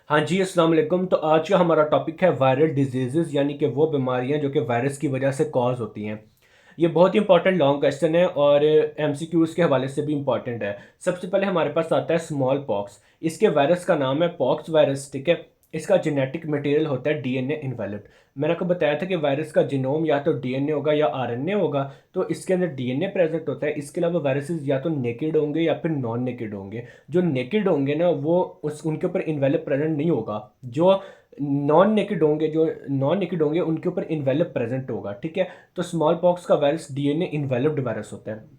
हाँ जी, अस्सलाम वालेकुम। तो आज का हमारा टॉपिक है वायरल डिजीज़ेज़, यानी कि वो बीमारियाँ जो कि वायरस की वजह से कॉज़ होती हैं। ये बहुत ही इंपॉर्टेंट लॉन्ग क्वेश्चन है और एमसीक्यूज़ के हवाले से भी इंपॉर्टेंट है। सबसे पहले हमारे पास आता है स्मॉल पॉक्स। इसके वायरस का नाम है पॉक्स वायरस, ठीक है? इसका जेनेटिक मटेरियल होता है डीएनए इन्वेलप्ड। मैंने आपको बताया था कि वायरस का जीनोम या तो डीएनए होगा या आरएनए होगा, तो इसके अंदर डीएनए प्रेज़ेंट होता है। इसके अलावा वायरसेस या तो नेकेड होंगे या फिर नॉन नेकेड होंगे। जो नेकेड होंगे ना, वो उस उनके ऊपर इन्वेलप प्रेजेंट नहीं होगा। जो नॉन नेकेड होंगे उनके ऊपर इन्वेलप प्रेजेंट होगा, ठीक है? तो स्मॉल पॉक्स का वायरस डीएनए इन्वेलप्ड वायरस होता है।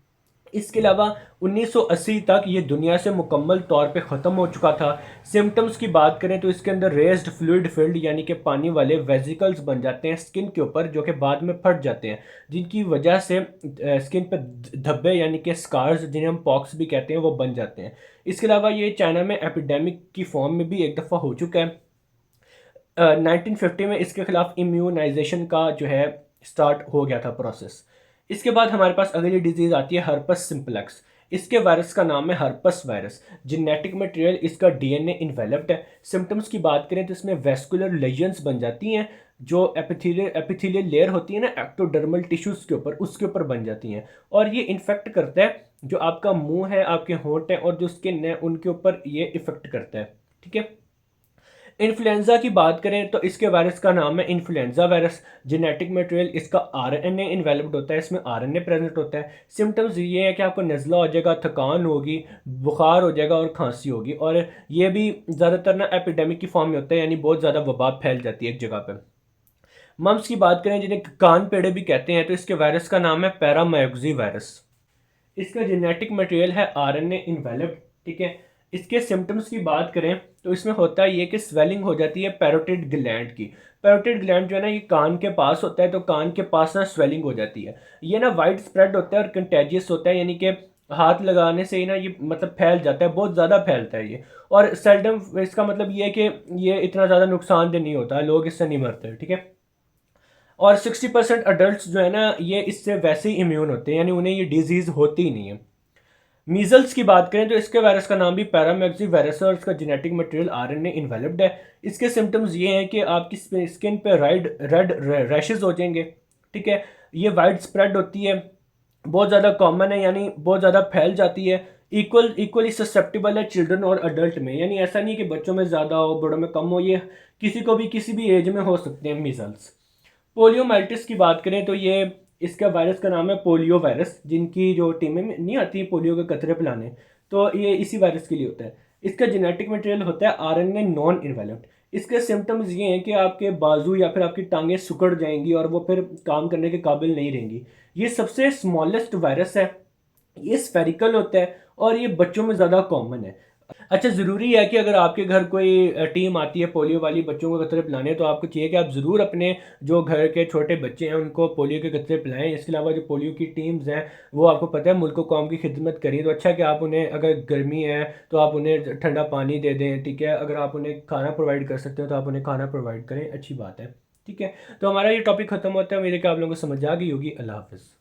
इसके अलावा 1980 तक ये दुनिया से मुकम्मल तौर पे ख़त्म हो चुका था। सिम्टम्स की बात करें तो इसके अंदर रेज्ड फ्लूइड फिल्ड यानी कि पानी वाले वेजिकल्स बन जाते हैं स्किन के ऊपर, जो कि बाद में फट जाते हैं, जिनकी वजह से स्किन पे धब्बे यानी कि स्कार्स, जिन्हें हम पॉक्स भी कहते हैं, वो बन जाते हैं। इसके अलावा ये चाइना में एपिडेमिक की फॉर्म में भी एक दफ़ा हो चुका है। 1950 में इसके खिलाफ इम्यूनाइजेशन का जो है स्टार्ट हो गया था प्रोसेस। इसके बाद हमारे पास अगली डिजीज़ आती है हर्पस सिंप्लेक्स। इसके वायरस का नाम है हर्पस वायरस। जेनेटिक मटेरियल इसका डीएनए इन्वेलप्ड है। सिम्टम्स की बात करें तो इसमें वेस्कुलर लेजन्स बन जाती हैं, जो एपिथेलियल लेयर होती है ना एक्टोडर्मल टिश्यूज़ के ऊपर, उसके ऊपर बन जाती हैं, और ये इन्फेक्ट करता है जो आपका मुंह है, आपके होंठ हैं और जो स्किन है, उनके ऊपर ये इफेक्ट करता है, ठीक है? इन्फ्लुएंजा की बात करें तो इसके वायरस का नाम है इन्फ्लुएंजा वायरस। जेनेटिक मटेरियल इसका आरएनए इन्वेलप्ड होता है, इसमें आरएनए प्रेजेंट होता है। सिम्टम्स ये है कि आपको नज़ला हो जाएगा, थकान होगी, बुखार हो जाएगा और खांसी होगी, और ये भी ज़्यादातर ना एपिडेमिक की फॉर्म में होता है, यानी बहुत ज़्यादा वबा फैल जाती है एक जगह पर। मम्स की बात करें, जिन्हें कान पेड़े भी कहते हैं, तो इसके वायरस का नाम है पैरामाइक्सी वायरस। इसका जेनेटिक मटेरियल है आरएनए इन्वेलप्ड, ठीक है? इसके सिम्टम्स की बात करें तो इसमें होता है ये कि स्वेलिंग हो जाती है पैरोटिड ग्लैंड की। पैरोटिड ग्लैंड जो है ना, ये कान के पास होता है, तो कान के पास ना स्वेलिंग हो जाती है। ये ना वाइड स्प्रेड होता है और कंटेजियस होता है, यानी कि हाथ लगाने से ही ना ये मतलब फैल जाता है, बहुत ज़्यादा फैलता है ये। और सेल्डम, इसका मतलब ये है कि ये इतना ज़्यादा नुकसानदेह नहीं होता है, लोग इससे नहीं मरते, ठीक है? और 60% अडल्ट जो है ना, ये इससे वैसे ही इम्यून होते हैं, यानी उन्हें ये डिजीज़ होती ही नहीं है। मीजल्स की बात करें तो इसके वायरस का नाम भी पैरामेक्सी वायरस है और इसका जेनेटिक मटेरियल आरएनए इन्वेलप्ड है। इसके सिम्टम्स ये हैं कि आपकी स्किन पे रेड रैशेज हो जाएंगे, ठीक है? ये वाइड स्प्रेड होती है, बहुत ज़्यादा कॉमन है, यानी बहुत ज़्यादा फैल जाती है। इक्वली ससेप्टेबल है चिल्ड्रन और अडल्ट में, यानी ऐसा नहीं कि बच्चों में ज़्यादा हो, बड़ों में कम हो, ये किसी को भी किसी भी एज में हो सकते हैं मीजल्स। पोलियोमाइलिटिस की बात करें तो ये, इसका वायरस का नाम है पोलियो वायरस। जिनकी जो टीमें में नहीं आती पोलियो के कतरे पिलाने, तो ये इसी वायरस के लिए होता है। इसका जेनेटिक मटेरियल होता है आरएनए नॉन इन्वेलप्ड। इसके सिम्टम्स ये हैं कि आपके बाजू या फिर आपकी टांगें सिकुड़ जाएंगी और वो फिर काम करने के काबिल नहीं रहेंगी। ये सबसे स्मॉलेस्ट वायरस है, ये स्फेरिकल होता है और ये बच्चों में ज़्यादा कॉमन है। अच्छा, ज़रूरी है कि अगर आपके घर कोई टीम आती है पोलियो वाली बच्चों को कतरे पिलाने, तो आपको चाहिए कि आप ज़रूर अपने जो घर के छोटे बच्चे हैं उनको पोलियो के कतरे पिलाएं। इसके अलावा जो पोलियो की टीम्स हैं, वो आपको पता है मुल्क को कौम की खिदमत करी, तो अच्छा है कि आप उन्हें, अगर गर्मी है तो आप उन्हें ठंडा पानी दे दें, ठीक है? अगर आप उन्हें खाना प्रोवाइड कर सकते हो तो आप उन्हें खाना प्रोवाइड करें, अच्छी बात है, ठीक है? तो हमारा ये टॉपिक ख़त्म होता है। मेरे कि आप लोगों को समझ आ गई होगी। अल्लाह हाफ़िज़।